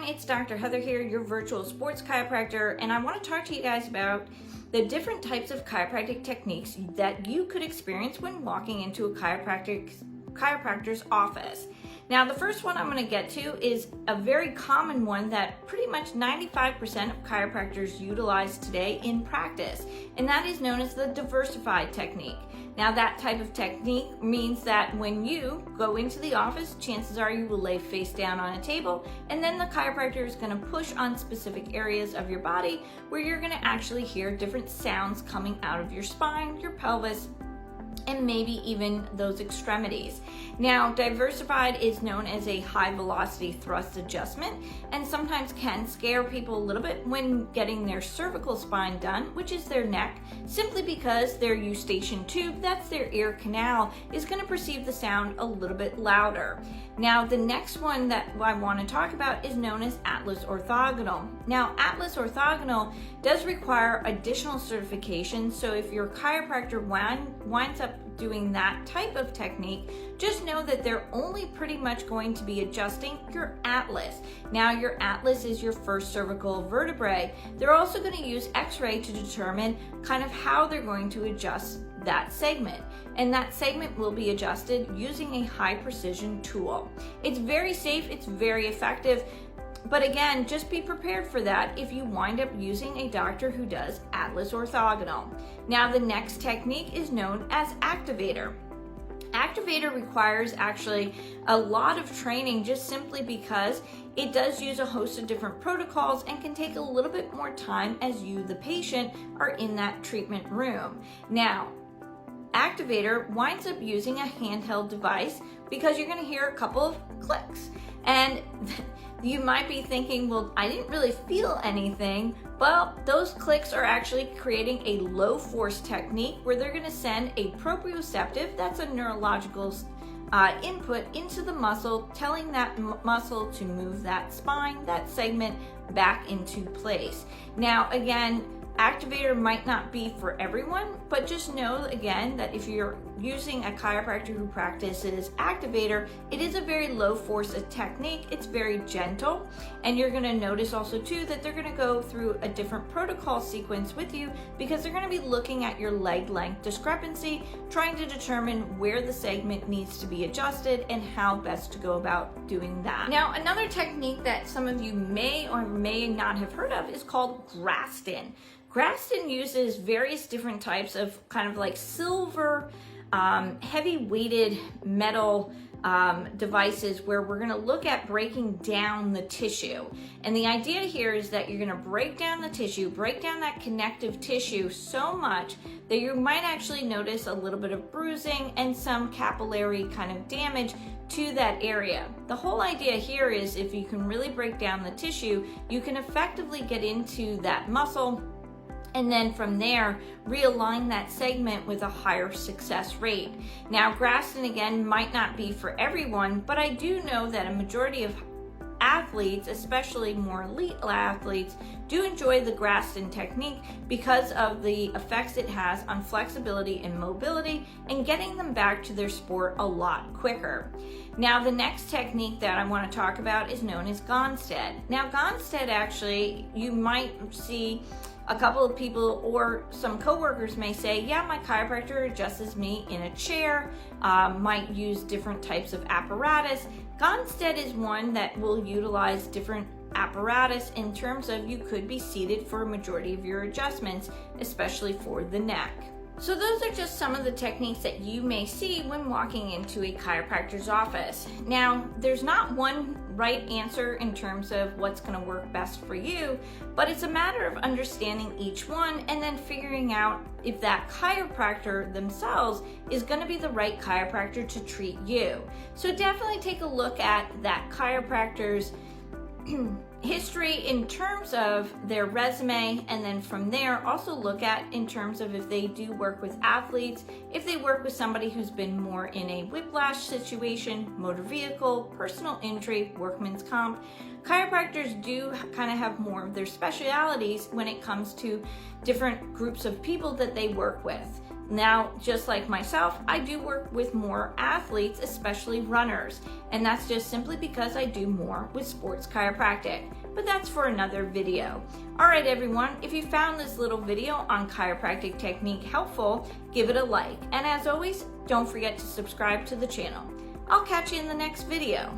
it's Dr. Heather here, your virtual sports chiropractor, and I want to talk to you guys about the different types of chiropractic techniques that you could experience when walking into a chiropractor's office. Now, the first one I'm going to get to is a very common one that pretty much 95% of chiropractors utilize today in practice, and that is known as the Diversified Technique. Now, that type of technique means that when you go into the office, chances are you will lay face down on a table, and then the chiropractor is going to push on specific areas of your body where you're going to actually hear different sounds coming out of your spine, your pelvis, and maybe even those extremities. Now, diversified is known as a high velocity thrust adjustment and sometimes can scare people a little bit when getting their cervical spine done, which is their neck, simply because their eustachian tube, that's their ear canal, is going to perceive the sound a little bit louder. Now, the next one that I want to talk about is known as Atlas Orthogonal. Now, Atlas Orthogonal does require additional certification, so if your chiropractor winds up doing that type of technique, just know that they're only pretty much going to be adjusting your atlas. Now, your atlas is your first cervical vertebrae. They're also going to use x-ray to determine kind of how they're going to adjust that segment, and that segment will be adjusted using a high precision tool. It's very safe, it's very effective, but again, just be prepared for that if you wind up using a doctor who does Atlas Orthogonal. Now, the next technique is known as Activator. Activator requires actually a lot of training just simply because it does use a host of different protocols and can take a little bit more time as you, the patient, are in that treatment room. Now, Activator winds up using a handheld device because you're going to hear a couple of clicks. And you might be thinking, well, I didn't really feel anything. Well, those clicks are actually creating a low force technique where they're going to send a proprioceptive, that's a neurological input into the muscle, telling that muscle to move that spine, that segment back into place. Now, again, Activator might not be for everyone, but just know again that if you're using a chiropractor who practices Activator, it is a very low force technique. It's very gentle, and you're going to notice also too that they're going to go through a different protocol sequence with you because they're going to be looking at your leg length discrepancy, trying to determine where the segment needs to be adjusted and how best to go about doing that. Now, another technique that some of you may or may not have heard of is called Graston. Graston uses various different types of kind of like silver, heavy weighted metal devices where we're going to look at breaking down the tissue. And the idea here is that you're going to break down the tissue, break down that connective tissue so much that you might actually notice a little bit of bruising and some capillary kind of damage to that area. The whole idea here is if you can really break down the tissue, you can effectively get into that muscle, and then from there, realign that segment with a higher success rate. Now, Graston, again, might not be for everyone, but I do know that a majority of athletes, especially more elite athletes, do enjoy the Graston technique because of the effects it has on flexibility and mobility and getting them back to their sport a lot quicker. Now, the next technique that I want to talk about is known as Gottstead. Now, Gottstead, actually, you might see a couple of people or some coworkers may say, yeah, my chiropractor adjusts me in a chair, might use different types of apparatus. Gottstead is one that will utilize different apparatus in terms of you could be seated for a majority of your adjustments, especially for the neck. So those are just some of the techniques that you may see when walking into a chiropractor's office. Now, there's not one right answer in terms of what's going to work best for you, but it's a matter of understanding each one and then figuring out if that chiropractor themselves is going to be the right chiropractor to treat you. So definitely take a look at that chiropractor's history in terms of their resume, and then from there also look at in terms of if they do work with athletes, if they work with somebody who's been more in a whiplash situation, motor vehicle, personal injury, workman's comp. Chiropractors do kind of have more of their specialities when it comes to different groups of people that they work with. Now, just like myself, I do work with more athletes, especially runners, and that's just simply because I do more with sports chiropractic, but that's for another video. All right, everyone, if you found this little video on chiropractic technique helpful, give it a like, and as always, don't forget to subscribe to the channel. I'll catch you in the next video.